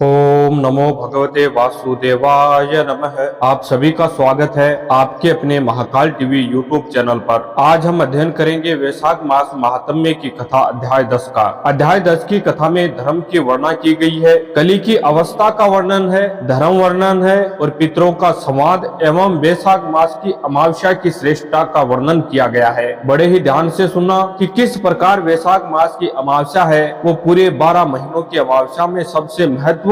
ओम नमो भगवते वासुदेवाय नमः। आप सभी का स्वागत है आपके अपने महाकाल टीवी यूट्यूब चैनल पर। आज हम अध्ययन करेंगे वैशाख मास महात्म्य की कथा अध्याय 10 का। अध्याय 10 की कथा में धर्म की वर्णना की गई है, कली की अवस्था का वर्णन है, धर्म वर्णन है और पितरों का संवाद एवं वैशाख मास की अमावस्या की श्रेष्ठता का वर्णन किया गया है। बड़े ही ध्यान से सुनना कि किस प्रकार वैशाख मास की अमावस्या है वो पूरे 12 महीनों की अमावस्या में सबसे महत्वपूर्ण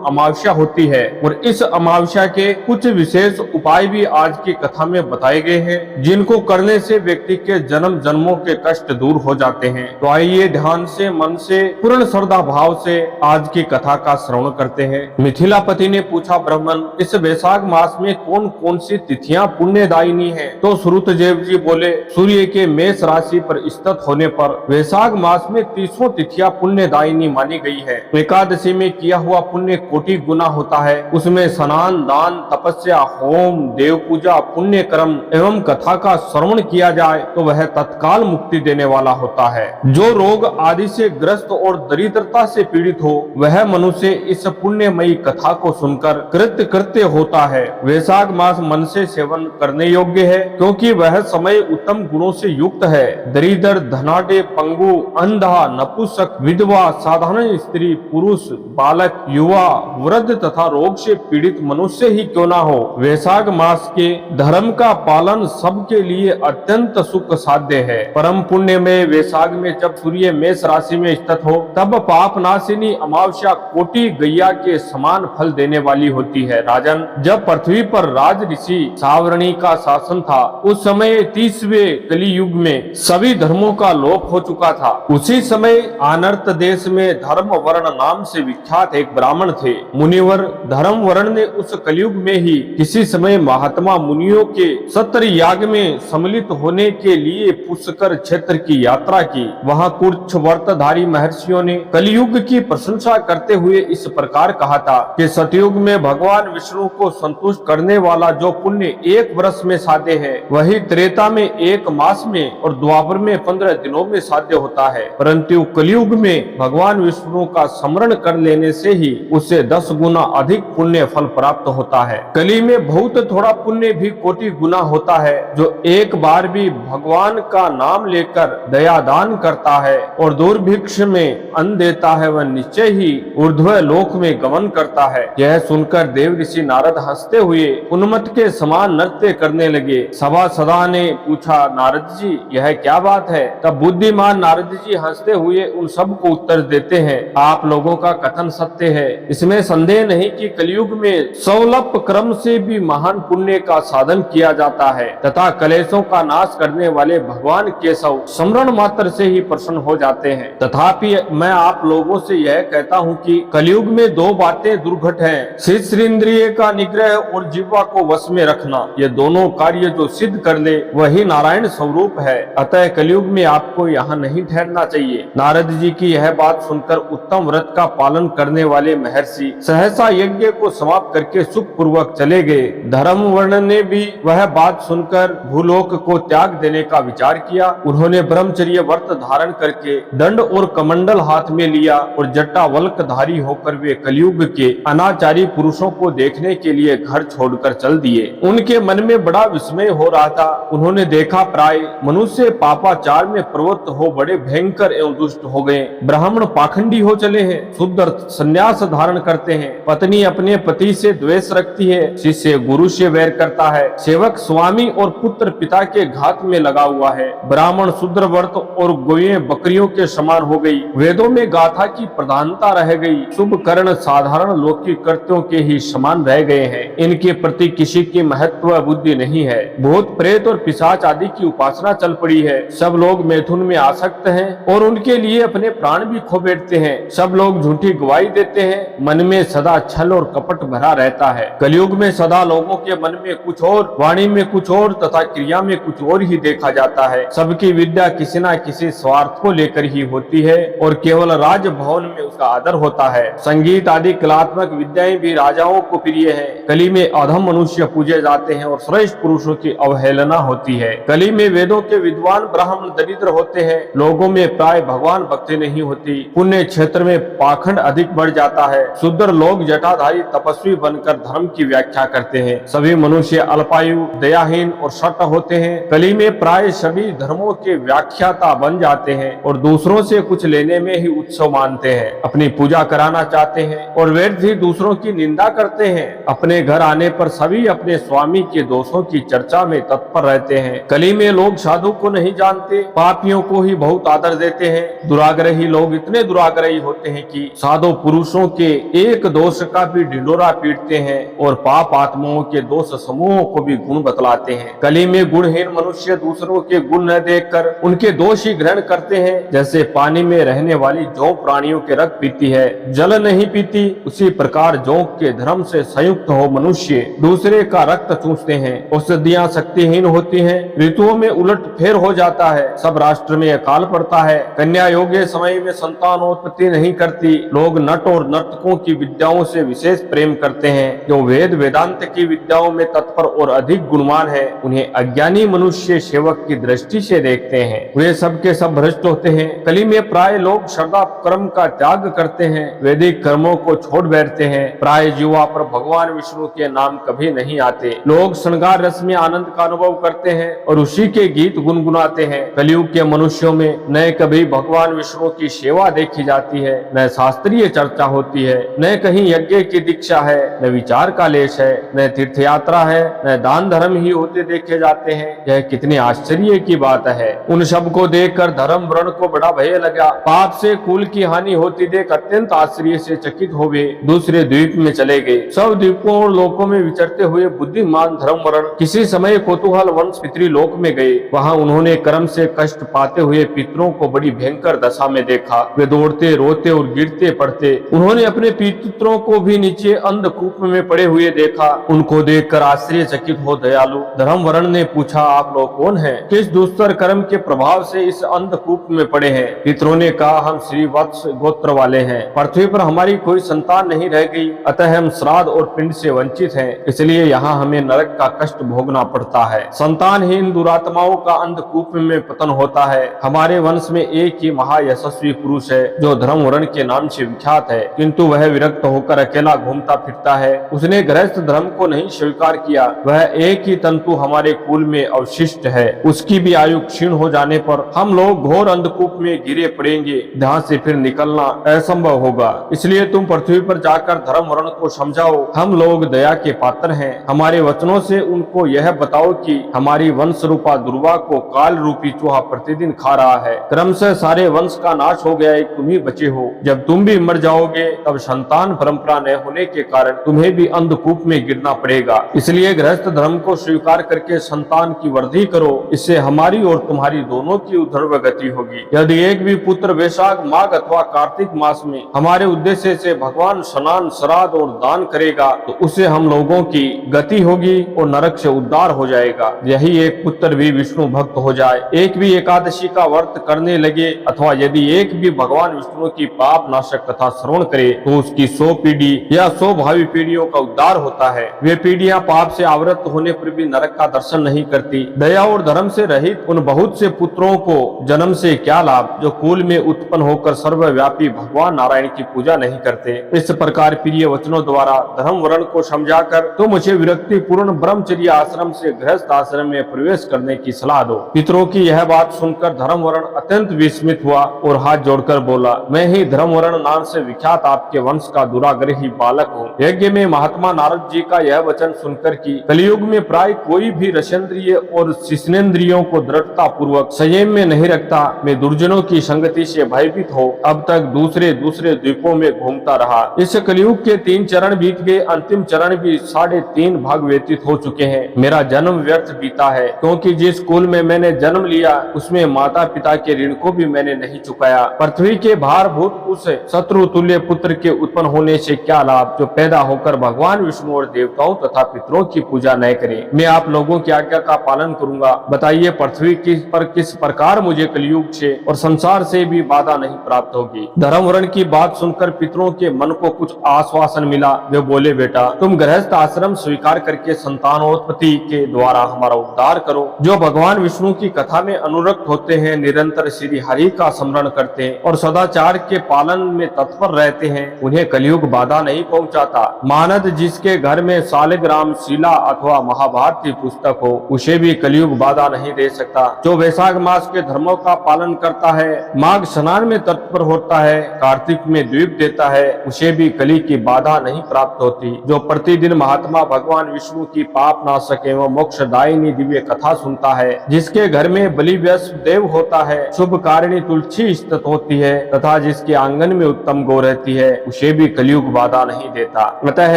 अमावस्या होती है और इस अमावस्या के कुछ विशेष उपाय भी आज की कथा में बताए गए हैं, जिनको करने से व्यक्ति के जन्म जन्मों के कष्ट दूर हो जाते हैं। तो आइए ध्यान से, मन से, पूर्ण श्रद्धा भाव से आज की कथा का श्रवण करते हैं। मिथिलापति ने पूछा, ब्राह्मण, इस वैशाख मास में कौन कौन सी तिथियां पुण्यदायिनी हैं? तो श्रुतदेव जी बोले, सूर्य के मेष राशि पर स्थित होने पर वैशाख मास में 30 तिथियां पुण्यदायिनी मानी गई है। एकादशी में किया हुआ पुण्य कोटि गुना होता है। उसमें स्नान, दान, तपस्या, होम, देव पूजा, पुण्य कर्म एवं कथा का श्रवण किया जाए तो वह तत्काल मुक्ति देने वाला होता है। जो रोग आदि से ग्रस्त और दरिद्रता से पीड़ित हो वह मनुष्य इस पुण्यमयी कथा को सुनकर कृत्य कृत्य होता है। वैशाख मास मन से सेवन करने योग्य है क्योंकि वह समय उत्तम गुणों से युक्त है। दरिद्र, धनाढ्य, पंगु, अंधा, नपुंसक, विधवा, साधारण स्त्री, पुरुष, बालक, युवा, वृद्ध तथा रोग से पीड़ित मनुष्य ही क्यों ना हो, वैशाख मास के धर्म का पालन सबके लिए अत्यंत सुख साध्य है। परम पुण्य में वैशाख में जब सूर्य मेष राशि में स्थित हो तब पाप नाशिनी अमावस्या कोटि गैया के समान फल देने वाली होती है। राजन, जब पृथ्वी पर राज ऋषि सावरणी का शासन था उस समय 30वें कली युग में सभी धर्मों का लोप हो चुका था। उसी समय आनर्त देश में धर्म वर्ण नाम से विख्यात एक ब्राह्मण थे। मुनिवर धर्म वर्ण ने उस कलयुग में ही किसी समय महात्मा मुनियों के सत्र याग में सम्मिलित होने के लिए पुष्कर क्षेत्र की यात्रा की। वहां कुछ व्रतधारी महर्षियों ने कलयुग की प्रशंसा करते हुए इस प्रकार कहा था कि सतयुग में भगवान विष्णु को संतुष्ट करने वाला जो पुण्य 1 वर्ष में साध्य है वही त्रेता में 1 मास में और द्वापर में 15 दिनों में साध्य होता है। परंतु कलयुग में भगवान विष्णु का स्मरण कर लेने से ही उससे 10 गुना अधिक पुण्य फल प्राप्त होता है। कली में बहुत थोड़ा पुण्य भी कोटि गुना होता है। जो एक बार भी भगवान का नाम लेकर दया दान करता है और दुर्भिक्ष में अन्न देता है वह निश्चय ही ऊर्ध्व लोक में गमन करता है। यह सुनकर देव ऋषि नारद हंसते हुए उन्मत्त के समान नृत्य करने लगे। सभासदा ने पूछा, नारद जी यह क्या बात है? तब बुद्धिमान नारद जी हंसते हुए उन सब को उत्तर देते हैं, आप लोगों का कथन सत्य है। इसमें संदेह नहीं कि कलयुग में सौलभ क्रम से भी महान पुण्य का साधन किया जाता है तथा कलेशों का नाश करने वाले भगवान केशव स्मरण मात्र से ही प्रसन्न हो जाते हैं। तथापि मैं आप लोगों से यह कहता हूँ कि कलयुग में 2 बातें दुर्घट हैं, शिष्य का निग्रह और जिह्वा को वश में रखना। ये दोनों कार्य जो सिद्ध कर ले वही नारायण स्वरूप है। अतः कलयुग में आपको यहाँ नहीं ठहरना चाहिए। नारद जी की यह बात सुनकर उत्तम व्रत का पालन करने वाले महर्षि सहसा यज्ञ को समाप्त करके सुख पूर्वक चले गए। धर्म वर्ण ने भी वह बात सुनकर भूलोक को त्याग देने का विचार किया। उन्होंने ब्रह्मचर्य व्रत धारण करके दंड और कमंडल हाथ में लिया और जटा वल्क धारी होकर वे कलयुग के अनाचारी पुरुषों को देखने के लिए घर छोड़कर चल दिए। उनके मन में बड़ा विस्मय हो रहा था। उन्होंने देखा प्राय मनुष्य पापाचार में प्रवृत्त हो बड़े भयंकर एवं दुष्ट हो गए। ब्राह्मण पाखंडी हो चले हैं, शुद्ध संन्यास धारण करते हैं, पत्नी अपने पति से द्वेष रखती है, शिष्य गुरु से वैर करता है, सेवक स्वामी और पुत्र पिता के घात में लगा हुआ है। ब्राह्मण शूद्र व्रत और गोयें बकरियों के समान हो गई। वेदों में गाथा की प्रधानता रह गई। शुभ कर्ण साधारण लौकिक कृत्यों के ही समान रह गए हैं। इनके प्रति किसी की महत्व बुद्धि नहीं है। भूत प्रेत और पिशाच आदि की उपासना चल पड़ी है। सब लोग मैथुन में आसक्त हैं और उनके लिए अपने प्राण भी खो बैठते हैं। सब लोग झूठी गवाही देते हैं। मन में सदा छल और कपट भरा रहता है। कलयुग में सदा लोगों के मन में कुछ और, वाणी में कुछ और तथा क्रिया में कुछ और ही देखा जाता है। सबकी विद्या किसी न किसी स्वार्थ को लेकर ही होती है और केवल राज भवन में उसका आदर होता है। संगीत आदि कलात्मक विद्याएं भी राजाओं को प्रिय है। कली में अधम मनुष्य पूजे जाते हैं और श्रेष्ठ पुरुषों की अवहेलना होती है। कली में वेदों के विद्वान ब्राह्मण दरिद्र होते हैं। लोगों में प्राय भगवान भक्ति नहीं होती। पुण्य क्षेत्र में पाखंड अधिक बढ़ जाता है। शूद्र लोग जटाधारी तपस्वी बनकर धर्म की व्याख्या करते हैं। सभी मनुष्य अल्पायु, दयाहीन और शठ होते हैं। कली में प्राय सभी धर्मों के व्याख्याता बन जाते हैं और दूसरों से कुछ लेने में ही उत्सव मानते हैं। अपनी पूजा कराना चाहते हैं और व्यर्थ ही दूसरों की निंदा करते हैं। अपने घर आने पर सभी अपने स्वामी के दोषों की चर्चा में तत्पर रहते हैं। कली में लोग साधु को नहीं जानते, पापियों को ही बहुत आदर देते हैं। दुराग्रही लोग इतने दुराग्रही होते हैं कि साधु पुरुषों के एक दोष का भी ढिंढोरा पीटते हैं और पाप आत्माओं के दोष समूहों को भी गुण बतलाते हैं। कली में गुणहीन मनुष्य दूसरों के गुण न देखकर उनके दोष ही ग्रहण करते हैं। जैसे पानी में रहने वाली जौ प्राणियों के रक्त पीती है, जल नहीं पीती, उसी प्रकार जौ के धर्म से संयुक्त हो मनुष्य दूसरे का रक्त चूसते हैं। औषधियां शक्तिहीन होती हैं, ऋतुओं में उलट फेर हो जाता है, सब राष्ट्र में अकाल पड़ता है। कन्या योग्य समय में संतानोत्पत्ति नहीं करती। लोग नट और नर्तकों की विद्याओं से विशेष प्रेम करते हैं। जो वेद वेदांत की विद्याओं में तत्पर और अधिक गुणवान है, उन्हें अज्ञानी मनुष्य सेवक की दृष्टि से देखते हैं। वे सब के सब भ्रष्ट होते हैं। कली में प्राय लोग श्रद्धा कर्म का त्याग करते हैं, वैदिक कर्मों को छोड़ बैठते हैं। प्राय जीवा पर भगवान विष्णु के नाम कभी नहीं आते। लोग श्रृंगार रस में आनंद का अनुभव करते हैं और उसी के गीत गुनगुनाते हैं। कलयुग के मनुष्यों में न कभी भगवान विष्णु की सेवा देखी जाती है, न शास्त्रीय चर्चा होती है, न कहीं यज्ञ की दीक्षा है, न विचार का लेश है, न तीर्थ यात्रा है, न दान धर्म ही होते देखे जाते हैं। यह कितने आश्चर्य की बात है। उन सब को देखकर धर्म वर्ण को बड़ा भय लगा। पाप से कुल की हानि होती देख अत्यंत आश्चर्य से चकित हो वे दूसरे द्वीप में चले गए। सब द्वीपों और लोकों में विचरते हुए बुद्धिमान धर्म वर्ण किसी समय कौतूहल वंश पितृलोक में गए। वहां उन्होंने कर्म से कष्ट पाते हुए पितरों को बड़ी भयंकर दशा में देखा। वे दौड़ते, रोते और गिरते पड़ते। उन्होंने अपने पितरों को भी नीचे अंधकूप में पड़े हुए देखा। उनको देखकर आश्चर्यचकित हो दयालु धर्म वर्ण ने पूछा, आप लोग कौन हैं? किस दुष्कर कर्म के प्रभाव से इस अंधकूप में पड़े हैं? पितरों ने कहा, हम श्री वत्स गोत्र वाले हैं। पृथ्वी पर हमारी कोई संतान नहीं रह गई, अतः हम श्राद्ध और पिंड से वंचित हैं, इसलिए यहाँ हमें नरक का कष्ट भोगना पड़ता है। संतानहीन दुरात्माओं का अंधकूप में पतन होता है। हमारे वंश में एक ही महायशस्वी पुरुष है जो धर्म वर्ण के नाम से विख्यात है, किंतु वह विरक्त होकर अकेला घूमता फिरता है। उसने गृहस्थ धर्म को नहीं स्वीकार किया। वह एक ही तंतु हमारे कुल में अवशिष्ट है। उसकी भी आयु क्षीण हो जाने पर हम लोग घोर अंधकूप में गिरे पड़ेंगे। जहाँ से फिर निकलना असंभव होगा। इसलिए तुम पृथ्वी पर जाकर धर्म वर्ण को समझाओ। हम लोग दया के पात्र हैं। हमारे वचनों से उनको यह बताओ कि हमारी वंश रूपा दुर्वा को काल रूपी चूहा प्रतिदिन खा रहा है। क्रमशः सारे वंश का नाश हो गया, एक तुम ही बचे हो। जब तुम भी मर जाओगे तब संतान परंपरा न होने के कारण तुम्हें भी अंधकूप में गिरना पड़ेगा। इसलिए गृहस्थ धर्म को स्वीकार करके संतान की वृद्धि करो। इससे हमारी और तुम्हारी दोनों की ऊर्ध्व गति होगी। यदि एक भी पुत्र वैशाख माघ अथवा कार्तिक मास में हमारे उद्देश्य से भगवान स्नान, श्राद्ध और दान करेगा तो उससे हम लोगों की गति होगी और नरक से उद्धार हो जाएगा। यही एक पुत्र भी विष्णु भक्त हो जाए, एक भी एकादशी का व्रत करने लगे, अथवा यदि एक भी भगवान विष्णु की पाप नाशक कथा श्रवण करे तो उसकी 100 पीढ़ी या 100 भावी पीढ़ियों का उद्धार होता है। वे पीढ़ियां पाप से आवृत होने पर भी नरक का दर्शन नहीं करती। दया और धर्म से रहित उन बहुत से पुत्रों को जन्म से क्या लाभ जो कुल में उत्पन्न होकर सर्वव्यापी भगवान नारायण की पूजा नहीं करते। इस प्रकार प्रिय वचनों द्वारा धर्म वर्ण को समझाकर तो मुझे विरक्ति पूर्ण ब्रह्मचर्य आश्रम से गृहस्थ आश्रम में प्रवेश करने की सलाह दो। पितरों की यह बात सुनकर धर्म वर्ण अत्यंत विस्मित हुआ और हाथ जोड़कर बोला, मैं ही धर्म वर्ण नाम से विख्यात आपके वंश का दुराग्रही बालक हूँ। यज्ञ में महात्मा नारद जी का यह वचन सुनकर कि कलयुग में प्राय कोई भी रसेंद्रिय और शिष्णेन्द्रियों को दृढ़ता पूर्वक संयम में नहीं रखता, मैं दुर्जनों की संगति से भयभीत हो अब तक दूसरे द्वीपों में घूमता रहा। इस कलयुग के 3 चरण बीत गए, अंतिम चरण भी 3.5 भाग व्यतीत हो चुके हैं। मेरा जन्म व्यर्थ बीता है, क्योंकि जिस कुल में मैंने जन्म लिया उसमें माता पिता के ऋण को भी मैंने नहीं चुकाया। पृथ्वी के भारभूत उस शत्रु तुल्य पुत्र के उत्पन्न होने से क्या लाभ जो पैदा होकर भगवान विष्णु और देवताओं तथा पितरों की पूजा न करे। मैं आप लोगों की आज्ञा का पालन करूंगा। बताइए पृथ्वी पर किस प्रकार मुझे कलयुग से और संसार से भी बाधा नहीं प्राप्त होगी। धर्म वर्ण की बात सुनकर पितरों के मन को कुछ आश्वासन मिला। वे बोले, बेटा तुम गृहस्थ आश्रम स्वीकार करके संतानोत्पत्ति के द्वारा हमारा उद्धार करो। जो भगवान विष्णु की कथा में अनुरक्त होते हैं, निरंतर श्री हरि का स्मरण करते हैं और सदाचार के पालन में तत्पर रहते हैं, उन्हें कलयुग बाधा नहीं पहुंचाता। मानद जिसके घर में सालिग्राम शिला अथवा महाभारत की पुस्तक हो, उसे भी कलयुग बाधा नहीं दे सकता। जो वैशाख मास के धर्मों का पालन करता है, माघ स्नान में तत्पर होता है, कार्तिक में द्वीप देता है, उसे भी कली की बाधा नहीं प्राप्त होती। जो प्रतिदिन महात्मा भगवान विष्णु की पाप नाशक एवं मोक्षदायिनी दिव्य कथा सुनता है, जिसके घर में बलि व्यास देव होता है, शुभ कारिणी तुलसी स्थित होती है तथा जिसके आंगन में उत्तम गौ रहती है, उसे भी कलयुग बाधा नहीं देता। अतः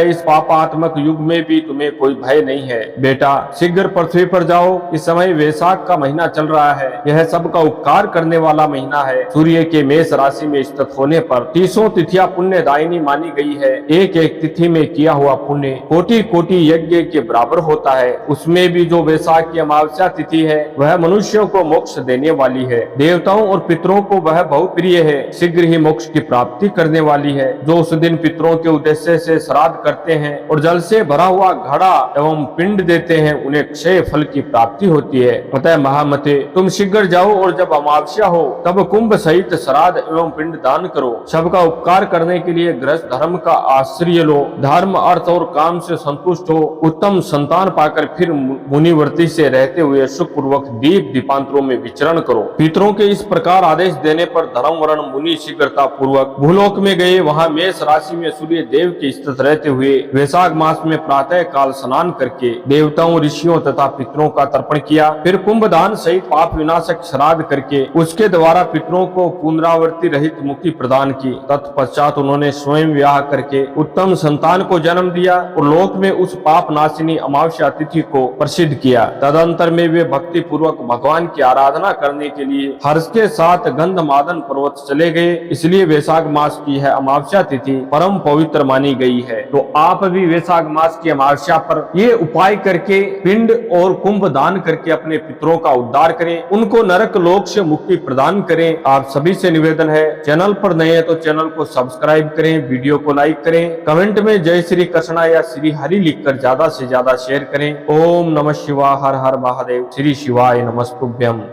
इस पापात्मक युग में भी तुम्हें कोई भय नहीं है। बेटा, शीघ्र पृथ्वी पर जाओ। इस समय वैशाख का महीना चल रहा है। यह सबका उपकार करने वाला महीना है। सूर्य के मेष राशि में स्थित होने पर 30 तिथियां पुण्यदायिनी मानी गई है। एक एक तिथि में किया हुआ पुण्य कोटि कोटि यज्ञ के बराबर होता है। उसमें भी जो वैशाख की अमावस्या तिथि है, वह मनुष्यों को मोक्ष देने वाली है। देवताओं और पितरों को वह बहुत प्रिय है, शीघ्र ही मोक्ष की प्राप्ति करने वाली है। जो उस दिन पितरों के उद्देश्य से श्राद्ध करते हैं और जल से भरा हुआ घड़ा एवं पिंड देते हैं, उन्हें क्षय फल की प्राप्ति होती है। अतः महामते, तुम शीघ्र जाओ और जब अमावस्या हो तब कुंभ सहित श्राद्ध एवं पिंड दान करो। सबका उपकार करने के लिए गृहस्थ धर्म का आश्रय लो। धर्म, अर्थ और काम से संतुष्ट हो। उत्तम संतान पाकर फिर मुनिवर्ती से रहते हुए सुखपूर्वक दीप दीपांतरों में विचरण करो। पितरों के इस प्रकार आदेश देने पर धर्मवर्ण मुनि शीघ्रता पूर्वक भूलोक में गए। वहां मेष राशि में सूर्य देव के स्थित रहते हुए वैशाख मास में प्रातः काल स्नान करके देवताओं, ऋषियों तथा पितरों का तर्पण किया। फिर कुंभ दान सहित पाप विनाशक श्राद्ध करके उसके द्वारा पितरों को पुनरावृत्ति रहित मुक्ति प्रदान की। तत्पश्चात उन्होंने स्वयं विवाह करके उत्तम संतान को जन्म दिया और लोक में उस पाप नाशिनी अमावस्या तिथि को प्रसिद्ध किया। तदंतर में वे भक्ति पूर्वक भगवान की आराधना करने के लिए हर्ष के साथ गंधमादन पर्वत चले गए। इसलिए वैशाख मास की यह अमावस्या तिथि परम पवित्र मानी गई है। तो आप भी वैशाख मास की अमावस्या पर ये उपाय करके पिंड और कुंभ दान करके अपने पितरों का उद्धार करें, उनको नरक लोक से मुक्ति प्रदान करें। आप सभी से निवेदन है, चैनल पर नए हैं तो चैनल को सब्सक्राइब करें, वीडियो को लाइक करें, कमेंट में जय श्री कृष्णा या श्री हरि लिखकर ज्यादा से ज्यादा शेयर करें। ओम नमः शिवाय, हर हर महादेव, श्री शिवाय नमस्तुभ्यम।